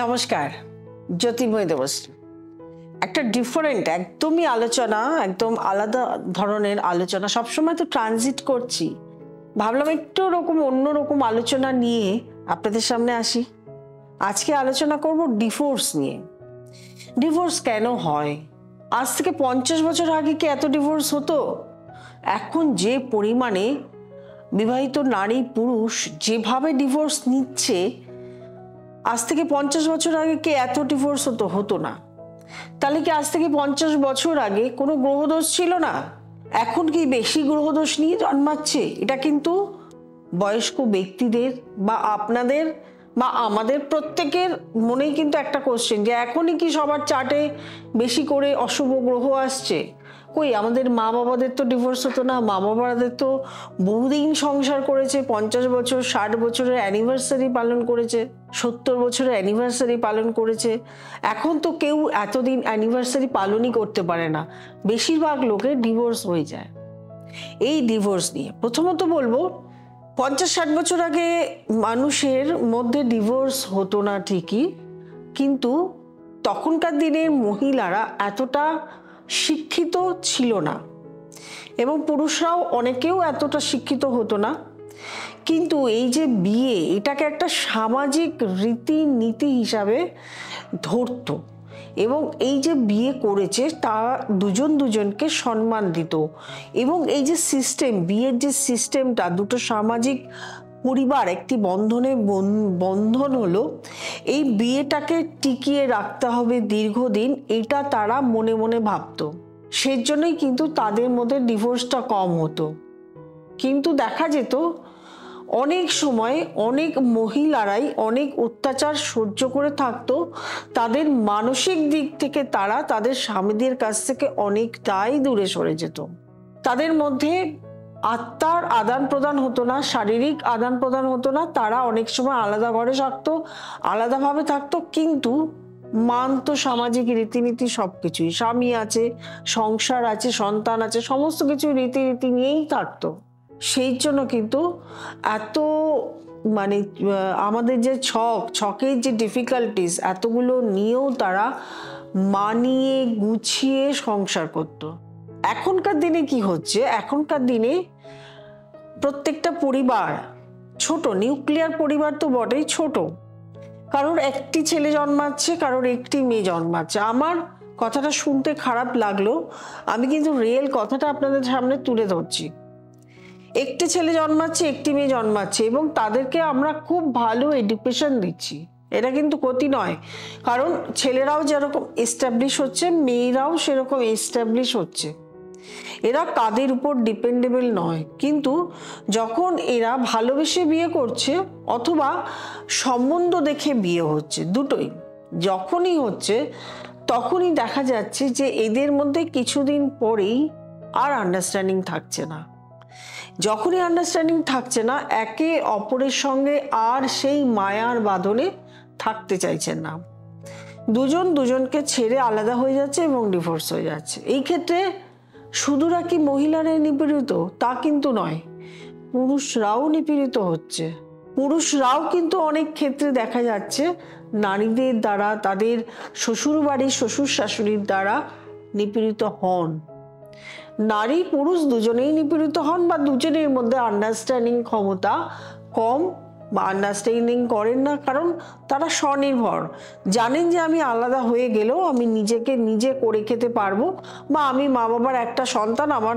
নমস্কার, জ্যোতির্ময় দেবশ্রী। একটা ডিফারেন্ট একদমই আলোচনা, একদম আলাদা ধরনের আলোচনা সবসময় তো ট্রানজিট করছি। ভাবলাম একটু অন্যরকম আলোচনা নিয়ে আপনাদের সামনে আসি। আজকে আলোচনা করব ডিভোর্স নিয়ে। ডিভোর্স কেন হয়? আজ থেকে 50 বছর আগে কি এত ডিভোর্স হতো? এখন যে পরিমাণে বিবাহিত নারী পুরুষ যেভাবে ডিভোর্স নিচ্ছে, আজ থেকে 50 বছর আগে কি এত ডিভোর্স হতো না। তাহলে কি আজ থেকে 50 বছর আগে কোনো গ্রহদোষ ছিল না? এখন কি বেশি গ্রহদোষ নিয়ে জন্মাচ্ছে? এটা কিন্তু বয়স্ক ব্যক্তিদের বা আপনাদের বা আমাদের প্রত্যেকের মনেই কিন্তু একটা কোশ্চেন, যে এখনই কি সবার চার্টে বেশি করে অশুভ গ্রহ আসছে? কই, আমাদের মা বাবাদের তো ডিভোর্স হতো না। মা বাবাদের তো বহুদিন সংসার করেছে, 50 বছর 60 বছরের অ্যানিভার্সারি পালন করেছে, 70 বছরের অ্যানিভার্সারি পালন করেছে। এখন তো কেউ এতদিন অ্যানিভার্সারি পালনই করতে পারে না, বেশিরভাগ লোকের ডিভোর্স হয়ে যায়। এই ডিভোর্স নিয়ে প্রথমত বলবো, 50-60 বছর আগে মানুষের মধ্যে ডিভোর্স হতো না ঠিকই, কিন্তু তখনকার দিনের মহিলারা এতটা শিক্ষিত ছিল না এবং পুরুষরাও অনেকেও এতটা শিক্ষিত হতো না। কিন্তু এই যে বিয়ে, এটাকে একটা সামাজিক রীতিনীতি হিসাবে ধরতো এবং এই যে বিয়ে করেছে তারা দুজন দুজনকে সম্মান দিত। এবং এই যে সিস্টেম, বিয়ের যে সিস্টেমটা, দুটো সামাজিক পরিবার একটি বন্ধন হলো, এই বিয়েটাকে টিকিয়ে রাখতে হবে দীর্ঘদিন, এটা তারা মনে মনে ভাবতো। সেজন্যই কিন্তু তাদের মধ্যে ডিভোর্সটা কম হতো। কিন্তু দেখা যেত অনেক সময় অনেক মহিলারাই অনেক অত্যাচার সহ্য করে থাকতো। তাদের মানসিক দিক থেকে তারা তাদের স্বামীদের কাছ থেকে অনেকটাই দূরে সরে যেত। তাদের মধ্যে আত্মার আদান প্রদান হতো না, শারীরিক আদান প্রদান হতো না। তারা অনেক সময় আলাদা ঘরে থাকতো, আলাদাভাবে থাকতো, কিন্তু মানতো সামাজিক রীতিনীতি সবকিছুই। স্বামী আছে, সংসার আছে, সন্তান আছে, সমস্ত কিছু রীতিনীতি নিয়েই থাকতো। সেই জন্য কিন্তু এত আমাদের যে ছকের যে ডিফিকাল্টিস, এতগুলো নিয়েও তারা মানিয়ে গুছিয়ে সংসার করত। এখনকার দিনে কি হচ্ছে? এখনকার দিনে প্রত্যেকটা পরিবার ছোট, নিউক্লিয়ার পরিবার তো বটেই, ছোট। কারোর একটি ছেলে জন্মাচ্ছে, কারোর একটি মেয়ে জন্মাচ্ছে। আমার কথাটা শুনতে খারাপ লাগলো, আমি কিন্তু রিয়েল কথাটা আপনাদের সামনে তুলে ধরছি। একটি ছেলে জন্মাচ্ছে, একটি মেয়ে জন্মাচ্ছে এবং তাদেরকে আমরা খুব ভালো এডুকেশন দিচ্ছি। এটা কিন্তু ক্ষতি নয়, কারণ ছেলেরাও যেরকম এস্টাবলিশ হচ্ছে, মেয়েরাও সেরকম এস্টাবলিশ হচ্ছে। এরা কাদের উপর ডিপেন্ডেবল নয়। কিন্তু যখন এরা ভালোবেসে বিয়ে করছে অথবা সম্বন্ধ দেখে বিয়ে হচ্ছে, দুটোই যখনই হচ্ছে, তখনই দেখা যাচ্ছে যে এদের মধ্যে কিছুদিন পরেই আর আন্ডারস্ট্যান্ডিং থাকছে না। যখনই আন্ডারস্ট্যান্ডিং থাকছে না, একে অপরের সঙ্গে আর সেই মায়ার বাঁধনে থাকতে চাইছেন না, দুজন দুজনকে ছেড়ে আলাদা হয়ে যাচ্ছে এবং ডিভোর্স হয়ে যাচ্ছে। এই ক্ষেত্রে শুধু নাকি মহিলারা নিপীড়িত তা কিন্তু নয়, পুরুষরাও নিপীড়িত হচ্ছে। পুরুষরাও কিন্তু অনেক ক্ষেত্রে দেখা যাচ্ছে নারীদের দ্বারা, তাদের শ্বশুর বাড়ির শ্বশুর শাশুড়ির দ্বারা নিপীড়িত হন। নারী পুরুষ দুজনেই নিপীড়িত হন, বা দুজনের মধ্যে আন্ডারস্ট্যান্ডিং ক্ষমতা কম বা আন্ডারস্ট্যান্ডিং করেন না, কারণ তারা স্বনির্ভর। জানেন যে আমি আলাদা হয়ে গেলেও আমি নিজেকে নিজে করে খেতে পারবো, বা আমি মা বাবার একটা সন্তান, আমার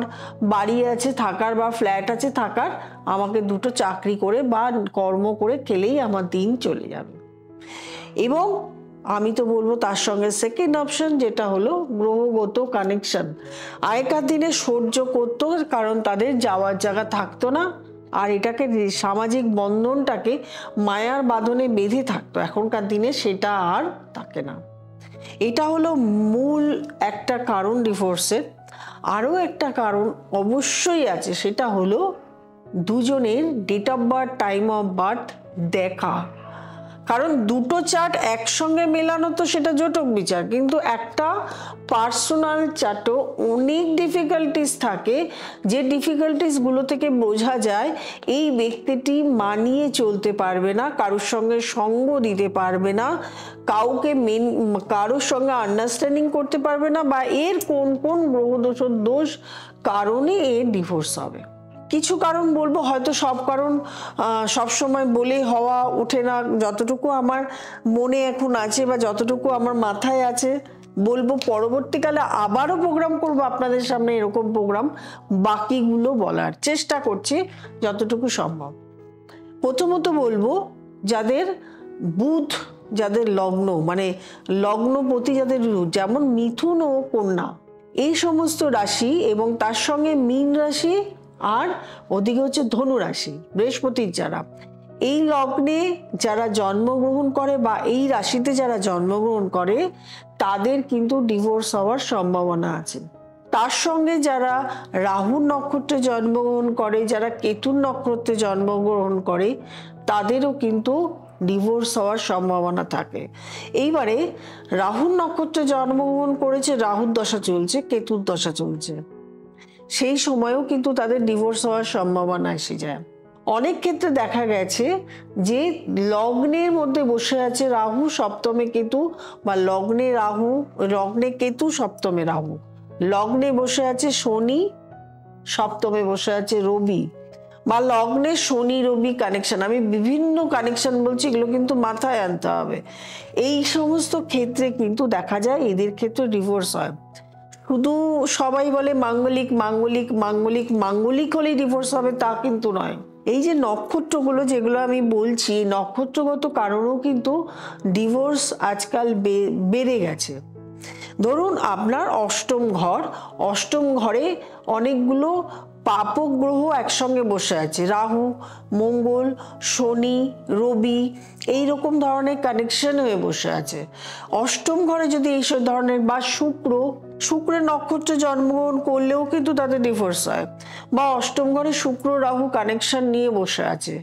বাড়ি আছে থাকার বা ফ্ল্যাট আছে থাকার, আমাকে দুটো চাকরি করে বা কর্ম করে খেলেই আমার দিন চলে যাবে। এবং আমি তো বলবো তার সঙ্গে সেকেন্ড অপশন, যেটা হলো গ্রহগত কানেকশন। আগেকার দিনে সহ্য করতো, কারণ তাদের যাওয়ার জায়গা থাকতো না, আর এটাকে সামাজিক বন্ধনটাকে মায়ার বাঁধনে বেঁধে থাকতো। এখনকার দিনে সেটা আর থাকে না। এটা হলো মূল একটা কারণ ডিভোর্সের। আরও একটা কারণ অবশ্যই আছে, সেটা হলো দুজনের date of birth, time of birth দেখা। কারণ দুটো চার্ট একসঙ্গে মেলানো তো সেটা জটক বিচার, কিন্তু একটা পার্সোনাল চার্টও অনেক ডিফিকাল্টিস থাকে, যে ডিফিকাল্টিসগুলো থেকে বোঝা যায় এই ব্যক্তিটি মানিয়ে চলতে পারবে না, কারোর সঙ্গে সঙ্গ দিতে পারবে না, কারোর সঙ্গে আন্ডারস্ট্যান্ডিং করতে পারবে না, বা এর কোন কোন গ্রহদোষের দোষ কারণে এর ডিভোর্স হবে। কিছু কারণ বলবো, হয়তো সব কারণ সবসময় বলে হওয়া ওঠে না, যতটুকু আমার মনে এখন আছে বা যতটুকু আমার মাথায় আছে বলবো। পরবর্তীকালে আবারও প্রোগ্রাম করব আপনাদের সামনে, এরকম প্রোগ্রাম বাকিগুলো বলার চেষ্টা করছি যতটুকু সম্ভব। প্রথমত বলবো, যাদের বুধ, যাদের লগ্ন মানে লগ্নপতি যাদের যেমন মিথুন ও কন্যা, এই সমস্ত রাশি, এবং তার সঙ্গে মীন রাশি আর ওদিকে হচ্ছে ধনু রাশি, বৃহস্পতির যারা, এই লগ্নে যারা জন্মগ্রহণ করে বা এই রাশিতে যারা জন্মগ্রহণ করে তাদের কিন্তু ডিভোর্স হওয়ার সম্ভাবনা আছে। তার সঙ্গে যারা রাহুর নক্ষত্রে জন্মগ্রহণ করে, যারা কেতুর নক্ষত্রে জন্মগ্রহণ করে, তাদেরও কিন্তু ডিভোর্স হওয়ার সম্ভাবনা থাকে। এইবারে রাহুর নক্ষত্রে জন্মগ্রহণ করেছে, রাহুর দশা চলছে, কেতুর দশা চলছে, সেই সময়েও কিন্তু তাদের ডিভোর্স হওয়ার সম্ভাবনা এসে যায়। অনেক ক্ষেত্রে দেখা গেছে যে লগ্নের মধ্যে বসে আছে রাহু, সপ্তমে কেতু, বা লগ্নে কেতু, সপ্তমে রাহু, লগ্নে বসে আছে শনি, সপ্তমে বসে আছে রবি, বা লগ্নে শনি রবি কানেকশন, আমি বিভিন্ন কানেকশন বলছি, এগুলো কিন্তু মাথায় আনতে হবে। এই সমস্ত ক্ষেত্রে কিন্তু দেখা যায় এদের ক্ষেত্রে ডিভোর্স হয়। শুধু সবাই বলে মাঙ্গলিক মাঙ্গলিক মাঙ্গলিক মাঙ্গলিক হলেই ডিভোর্স হবে তা কিন্তু নয়। এই যে নক্ষত্রগুলো যেগুলো আমি বলছি, নক্ষত্রগত কারণেও কিন্তু ডিভোর্স আজকাল বেড়ে গেছে। ধরুন আপনার অষ্টম ঘরে অনেকগুলো পাপক গ্রহ একসঙ্গে বসে আছে, রাহু, মঙ্গল, শনি, রবি, এইরকম ধরনের কানেকশন হয়ে বসে আছে। অষ্টম ঘরে যদি এইসব ধরনের, বা শুক্রের নক্ষত্রে জন্মগ্রহণ করলেও কিন্তু তাদের ডিভোর্স হয়, বা অষ্টম ঘরে শুক্র রাহু কানেকশন নিয়ে বসে আছে,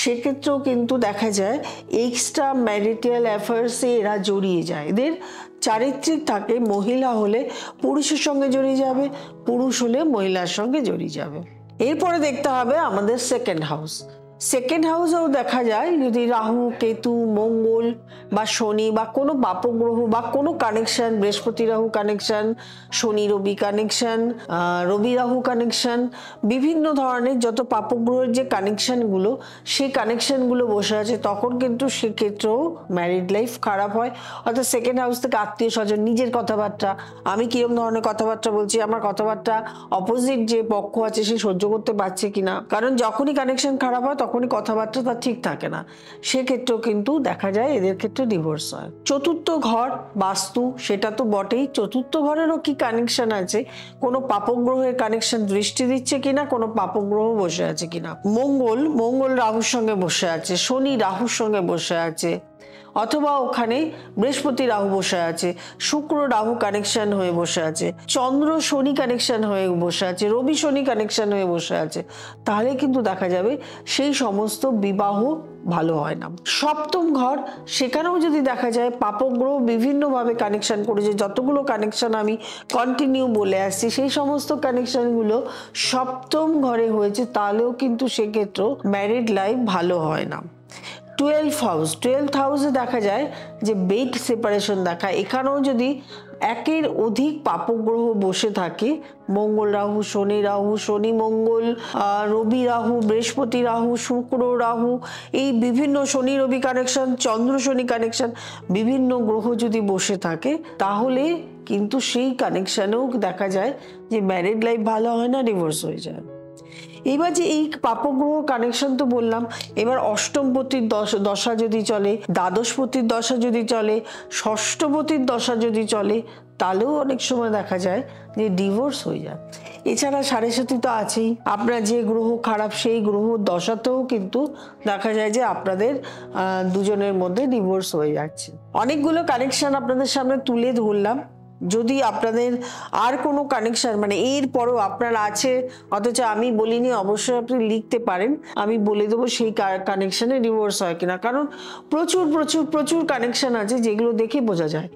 সেক্ষেত্রেও কিন্তু দেখা যায় এক্সট্রা ম্যারিটাল অ্যাফেয়ার্সে এরা জড়িয়ে যায়। এদের চারিত্রিক থাকে, মহিলা হলে পুরুষের সঙ্গে জড়িয়ে যাবে, পুরুষ হলে মহিলার সঙ্গে জড়িয়ে যাবে। এরপরে দেখতে হবে আমাদের সেকেন্ড হাউসেও দেখা যায় যদি রাহু, কেতু, মঙ্গল বা শনি বা কোনো পাপক গ্রহ বা কোনো কানেকশন, বৃহস্পতি রাহু কানেকশন, শনি রবি কানেকশন, রবি রাহু কানেকশন, বিভিন্ন ধরনের যত পাপক গ্রহের যে কানেকশনগুলো, সেই কানেকশনগুলো বসে আছে, তখন কিন্তু সেক্ষেত্রেও ম্যারিড লাইফ খারাপ হয়। অর্থাৎ সেকেন্ড হাউস থেকে আত্মীয় স্বজন, নিজের কথাবার্তা, আমি কিরকম ধরনের কথাবার্তা বলছি, আমার কথাবার্তা অপোজিট যে পক্ষ আছে সে সহ্য করতে পারছে কিনা, কারণ যখনই কানেকশন খারাপ হয় তখনই কথাবার্তা তার ঠিক থাকে না, সেক্ষেত্রেও কিন্তু দেখা যায় এদের ক্ষেত্রে ডিভোর্স হয়। চতুর্থ ঘর বাস্তু, সেটা তো বটেই, চতুর্থ ঘরেরও কি কানেকশন আছে, কোনো পাপক গ্রহের কানেকশন দৃষ্টি দিচ্ছে কিনা, কোনো পাপক গ্রহ বসে আছে কিনা। মঙ্গল রাহুর সঙ্গে বসে আছে, শনি রাহুর সঙ্গে বসে আছে, অথবা ওখানে বৃহস্পতি রাহু বসে আছে, শুক্র রাহু কানেকশন হয়ে বসে আছে, চন্দ্র শনি কানেকশন হয়ে বসে আছে, রবি শনি কানেকশন হয়ে বসে আছে, তাহলে কিন্তু দেখা যাবে সেই সমস্ত বিবাহ ভালো হয় না। সপ্তম ঘর, সেখানেও যদি দেখা যায় পাপক গ্রহ বিভিন্নভাবে কানেকশন করেছে, যতগুলো কানেকশন আমি কন্টিনিউ বলে আসছি সেই সমস্ত কানেকশনগুলো সপ্তম ঘরে হয়েছে, তাহলেও কিন্তু সেক্ষেত্রেও ম্যারিড লাইফ ভালো হয় না। 12th হাউসে দেখা যায় যে বেড সেপারেশন দেখায়, এখানেও যদি একের অধিক পাপক গ্রহ বসে থাকে, মঙ্গল রাহু, শনি মঙ্গল, রবি রাহু, বৃহস্পতি রাহু, শুক্র রাহু, এই বিভিন্ন শনি রবি কানেকশন, চন্দ্র শনি কানেকশন, বিভিন্ন গ্রহ যদি বসে থাকে, তাহলে কিন্তু সেই কানেকশনেও দেখা যায় যে ম্যারিড লাইফ ভালো হয় না, ডিভোর্স হয়ে যায়। এবার যে এই পাপক গ্রহ কানেকশন তো বললাম, এবার অষ্টমপতির দশা যদি চলে, দ্বাদশপতির দশা যদি চলে, ষষ্ঠপতির দশা যদি চলে, তাহলেও অনেক সময় দেখা যায় যে ডিভোর্স হয়ে যায়। এছাড়া সাড়ে সাথী তো আছেই, আপনার যে গ্রহ খারাপ সেই গ্রহ দশাতেও কিন্তু দেখা যায় যে আপনাদের দুজনের মধ্যে ডিভোর্স হয়ে যাচ্ছে। অনেকগুলো কানেকশন আপনাদের সামনে তুলে ধরলাম, যদি আপনাদের আর কোনো কানেকশন মানে এর পরেও আপনার আছে অথচ আমি বলিনি, অবশ্যই আপনি লিখতে পারেন, আমি বলে দেবো সেই কানেকশনে ডিভোর্স হয় কিনা। কারণ প্রচুর প্রচুর প্রচুর কানেকশন আছে যেগুলো দেখে বোঝা যায়।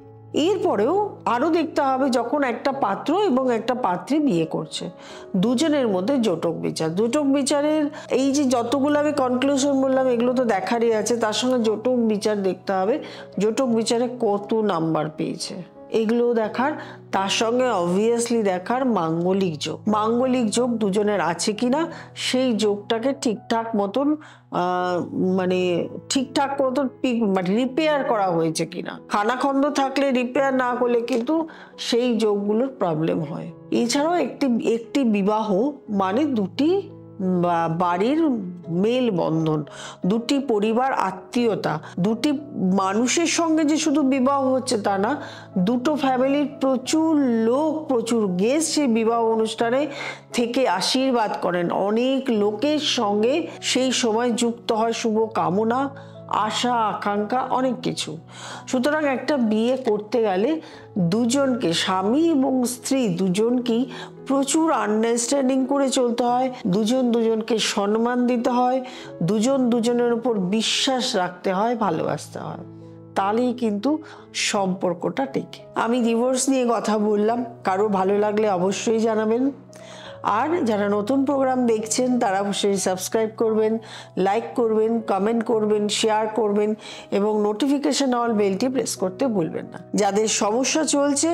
এরপরেও আরও দেখতে হবে যখন একটা পাত্র এবং একটা পাত্রী বিয়ে করছে, দুজনের মধ্যে জটক বিচার। জটক বিচারের এই যে যতগুলো আমি কনক্লুশন বললাম এগুলো তো দেখারই আছে, তার সঙ্গে জটক বিচার দেখতে হবে, জটক বিচারে কত নাম্বার পেয়েছে এগুলো দেখার, তার সঙ্গে অবভিয়াসলি দেখার মাঙ্গলিক যোগ। মাঙ্গলিক যোগ দুজনের আছে কিনা সেই যোগটাকে ঠিকঠাক মতন মানে ঠিকঠাক মতন মানে রিপেয়ার করা হয়েছে কিনা। খানাখন্দ থাকলে রিপেয়ার না করলে কিন্তু সেই যোগগুলোর প্রবলেম হয়। এছাড়াও একটি বিবাহ মানে দুটি বাড়ির মেল বন্ধন, দুটি পরিবার আত্মীয়তা, দুটি মানুষের সঙ্গে যে শুধু বিবাহ হচ্ছে তা না, দুটো ফ্যামিলির প্রচুর লোক, প্রচুর গেস্ট সেই বিবাহ অনুষ্ঠানে থেকে আশীর্বাদ করেন, অনেক লোকের সঙ্গে সেই সময় যুক্ত হয় শুভ কামনা, আশা আকাঙ্ক্ষা, অনেক কিছু। সুতরাং একটা বিয়ে করতে গেলে দুজনকে, স্বামী এবং স্ত্রী দুজনকেই প্রচুর আন্ডারস্ট্যান্ডিং করে চলতে হয়, দুজন দুজনকে সম্মান দিতে হয়, দুজন দুজনের উপর বিশ্বাস রাখতে হয়, ভালোবাসতে হয়, তাহলেই কিন্তু সম্পর্কটা টেকে। আমি ডিভোর্স নিয়ে কথা বললাম, কারো ভালো লাগলে অবশ্যই জানাবেন। আর যারা নতুন প্রোগ্রাম দেখছেন তারা অবশ্যই সাবস্ক্রাইব করবেন, লাইক করবেন, কমেন্ট করবেন, শেয়ার করবেন এবং নোটিফিকেশন অল বেলটি প্রেস করতে ভুলবেন না। যাদের সমস্যা চলছে,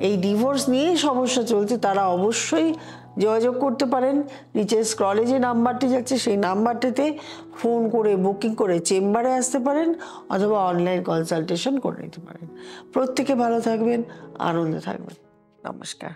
এই ডিভোর্স নিয়েই সমস্যা চলছে, তারা অবশ্যই যোগাযোগ করতে পারেন। নিচে স্ক্রলে যে নাম্বারটি যাচ্ছে সেই নাম্বারটিতে ফোন করে বুকিং করে চেম্বারে আসতে পারেন অথবা অনলাইন কনসালটেশন করে নিতে পারেন। প্রত্যেকে ভালো থাকবেন, আনন্দে থাকবেন। নমস্কার।